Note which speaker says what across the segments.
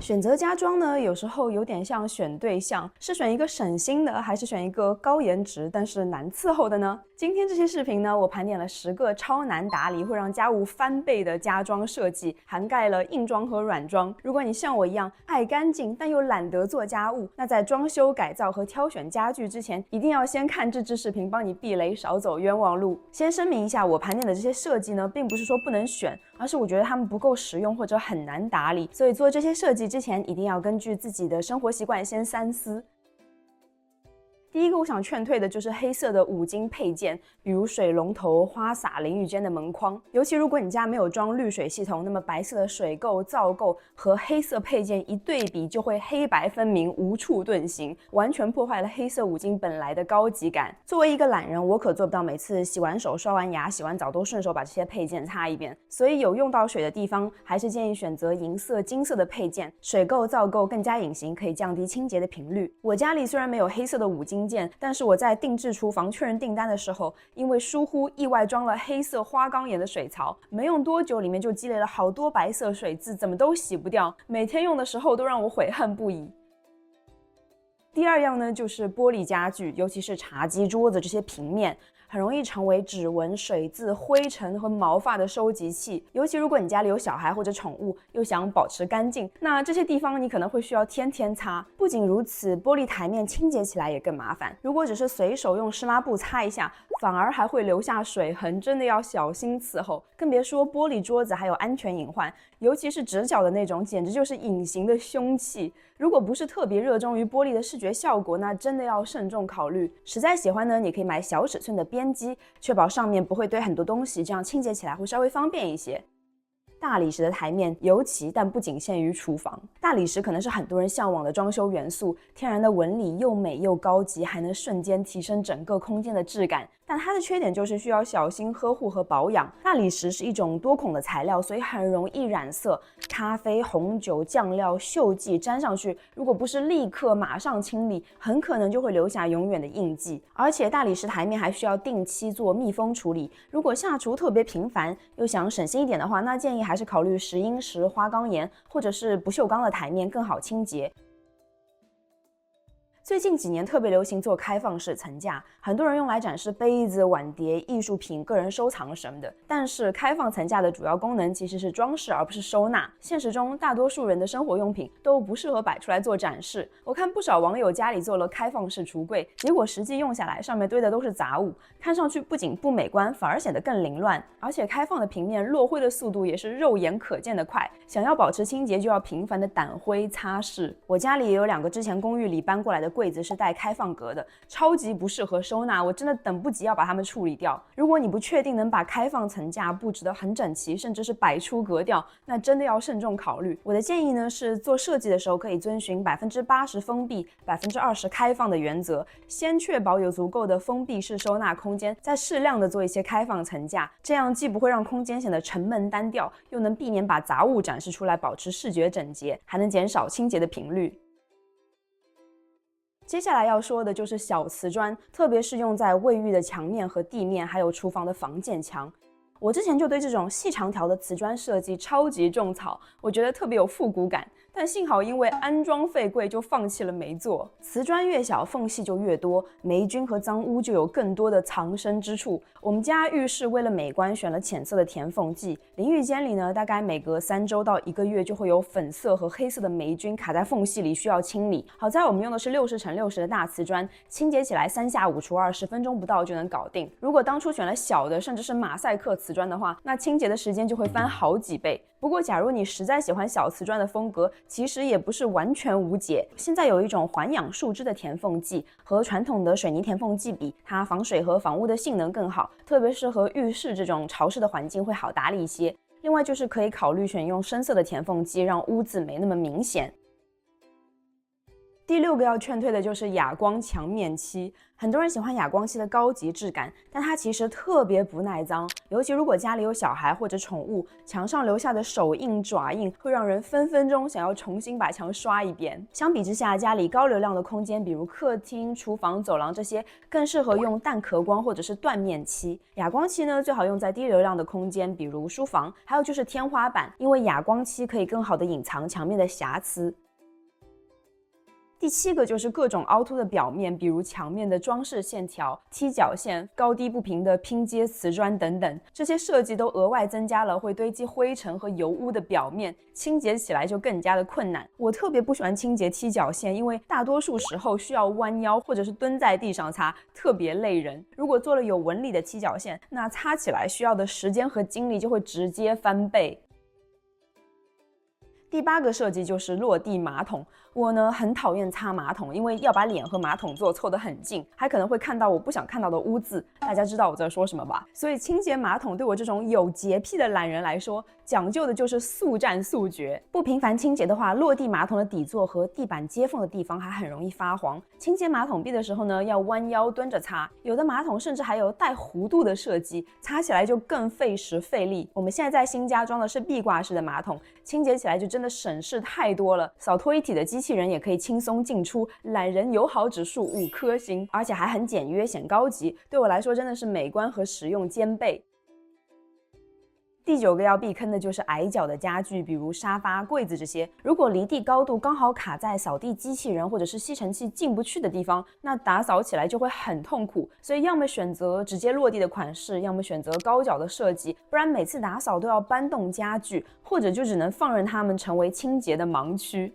Speaker 1: 选择家装呢，有时候有点像选对象，是选一个省心的，还是选一个高颜值但是难伺候的呢？今天这期视频呢，我盘点了10个超难打理，会让家务翻倍的家装设计，涵盖了硬装和软装。如果你像我一样爱干净，但又懒得做家务，那在装修改造和挑选家具之前，一定要先看这支视频，帮你避雷，少走冤枉路。先声明一下，我盘点的这些设计呢，并不是说不能选，而是我觉得它们不够实用或者很难打理，所以做这些设计之前，一定要根据自己的生活习惯先三思。第一个我想劝退的就是黑色的五金配件，比如水龙头、花洒、淋浴间的门框。尤其如果你家没有装滤水系统，那么白色的水垢、皂垢和黑色配件一对比，就会黑白分明、无处遁形，完全破坏了黑色五金本来的高级感。作为一个懒人，我可做不到每次洗完手、刷完牙、洗完澡都顺手把这些配件擦一遍，所以有用到水的地方，还是建议选择银色、金色的配件，水垢、皂垢更加隐形，可以降低清洁的频率。我家里虽然没有黑色的五金件，但是我在定制厨房确认订单的时候，因为疏忽意外装了黑色花岗岩的水槽，没用多久里面就积累了好多白色水渍，怎么都洗不掉，每天用的时候都让我悔恨不已。第二样呢，就是玻璃家具，尤其是茶几、桌子这些平面，很容易成为指纹、水渍、灰尘和毛发的收集器。尤其如果你家里有小孩或者宠物，又想保持干净，那这些地方你可能会需要天天擦。不仅如此，玻璃台面清洁起来也更麻烦。如果只是随手用湿抹布擦一下，反而还会留下水痕，真的要小心伺候。更别说玻璃桌子还有安全隐患，尤其是直角的那种，简直就是隐形的凶器。如果不是特别热衷于玻璃的视觉效果，那真的要慎重考虑。实在喜欢呢，你可以买小尺寸的边机，确保上面不会堆很多东西，这样清洁起来会稍微方便一些。大理石的台面，尤其但不仅限于厨房。大理石可能是很多人向往的装修元素，天然的纹理又美又高级，还能瞬间提升整个空间的质感。但它的缺点就是需要小心呵护和保养。大理石是一种多孔的材料，所以很容易染色。咖啡、红酒、酱料、锈迹沾上去，如果不是立刻马上清理，很可能就会留下永远的印记。而且大理石台面还需要定期做密封处理。如果下厨特别频繁，又想省心一点的话，那建议还是考虑石英石、花岗岩或者是不锈钢的台面，更好清洁。最近几年特别流行做开放式层架，很多人用来展示杯子、碗碟、艺术品、个人收藏什么的。但是开放层架的主要功能其实是装饰，而不是收纳。现实中，大多数人的生活用品都不适合摆出来做展示。我看不少网友家里做了开放式橱柜，结果实际用下来，上面堆的都是杂物，看上去不仅不美观，反而显得更凌乱。而且开放的平面落灰的速度也是肉眼可见的快，想要保持清洁，就要频繁的掸灰擦拭。我家里也有2个之前公寓里搬过来的柜子是带开放格的，超级不适合收纳，我真的等不及要把它们处理掉。如果你不确定能把开放层架布置得很整齐，甚至是摆出格调，那真的要慎重考虑。我的建议呢是做设计的时候可以遵循80%封闭、20%开放的原则，先确保有足够的封闭式收纳空间，再适量的做一些开放层架，这样既不会让空间显得沉闷单调，又能避免把杂物展示出来，保持视觉整洁，还能减少清洁的频率。接下来要说的就是小瓷砖，特别是用在卫浴的墙面和地面，还有厨房的防溅墙。我之前就对这种细长条的瓷砖设计超级种草，我觉得特别有复古感。但幸好因为安装费贵，就放弃了没做。瓷砖越小，缝隙就越多，霉菌和脏污就有更多的藏身之处。我们家浴室为了美观选了浅色的填缝剂，淋浴间里呢，大概每隔3周到1个月就会有粉色和黑色的霉菌卡在缝隙里，需要清理。好在我们用的是60×60的大瓷砖，清洁起来3下5除2，10分钟不到就能搞定。如果当初选了小的，甚至是马赛克瓷砖的话，那清洁的时间就会翻好几倍。不过假如你实在喜欢小瓷砖的风格，其实也不是完全无解。现在有一种环氧树脂的填缝剂，和传统的水泥填缝剂比，它防水和防污的性能更好，特别是和浴室这种潮湿的环境会好打理一些。另外就是可以考虑选用深色的填缝剂，让污渍没那么明显。第6个要劝退的就是哑光墙面漆。很多人喜欢哑光漆的高级质感，但它其实特别不耐脏，尤其如果家里有小孩或者宠物，墙上留下的手印、爪印会让人分分钟想要重新把墙刷一遍。相比之下，家里高流量的空间，比如客厅、厨房、走廊这些，更适合用淡壳光或者是缎面漆。哑光漆呢，最好用在低流量的空间，比如书房，还有就是天花板，因为哑光漆可以更好的隐藏墙面的瑕疵。第7个就是各种凹凸的表面，比如墙面的装饰线条、踢脚线、高低不平的拼接瓷砖等等，这些设计都额外增加了会堆积灰尘和油污的表面，清洁起来就更加的困难。我特别不喜欢清洁踢脚线，因为大多数时候需要弯腰或者是蹲在地上擦，特别累人。如果做了有纹理的踢脚线，那擦起来需要的时间和精力就会直接翻倍。第8个设计就是落地马桶。我呢很讨厌擦马桶，因为要把脸和马桶座凑得很近，还可能会看到我不想看到的污渍。大家知道我在说什么吧？所以清洁马桶对我这种有洁癖的懒人来说，讲究的就是速战速决。不频繁清洁的话，落地马桶的底座和地板接缝的地方还很容易发黄。清洁马桶壁的时候呢，要弯腰蹲着擦，有的马桶甚至还有带弧度的设计，擦起来就更费时费力。我们现在在新家装的是壁挂式的马桶，清洁起来就真的省事太多了。扫拖一体的机器人也可以轻松进出，懒人友好指数5颗星，而且还很简约显高级，对我来说真的是美观和实用兼备。第9个要避坑的就是矮脚的家具，比如沙发、柜子这些。如果离地高度刚好卡在扫地机器人或者是吸尘器进不去的地方，那打扫起来就会很痛苦。所以要么选择直接落地的款式，要么选择高脚的设计，不然每次打扫都要搬动家具，或者就只能放任它们成为清洁的盲区。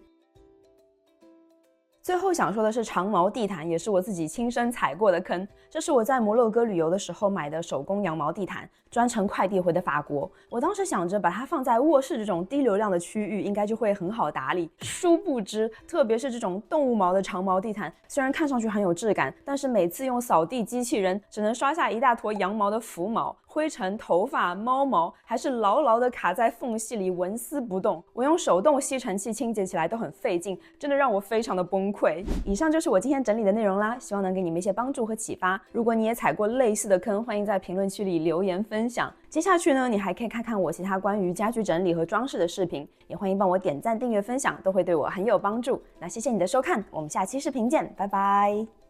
Speaker 1: 最后想说的是长毛地毯，也是我自己亲身踩过的坑。这是我在摩洛哥旅游的时候买的手工羊毛地毯，专程快递回的法国。我当时想着把它放在卧室这种低流量的区域，应该就会很好打理。殊不知，特别是这种动物毛的长毛地毯，虽然看上去很有质感，但是每次用扫地机器人只能刷下一大坨羊毛的浮毛。灰尘、头发、猫毛还是牢牢地卡在缝隙里，纹丝不动。我用手动吸尘器清洁起来都很费劲，真的让我非常的崩溃。以上就是我今天整理的内容啦，希望能给你们一些帮助和启发。如果你也踩过类似的坑，欢迎在评论区里留言分享。接下去呢，你还可以看看我其他关于家居整理和装饰的视频，也欢迎帮我点赞、订阅、分享，都会对我很有帮助。那谢谢你的收看，我们下期视频见，拜拜。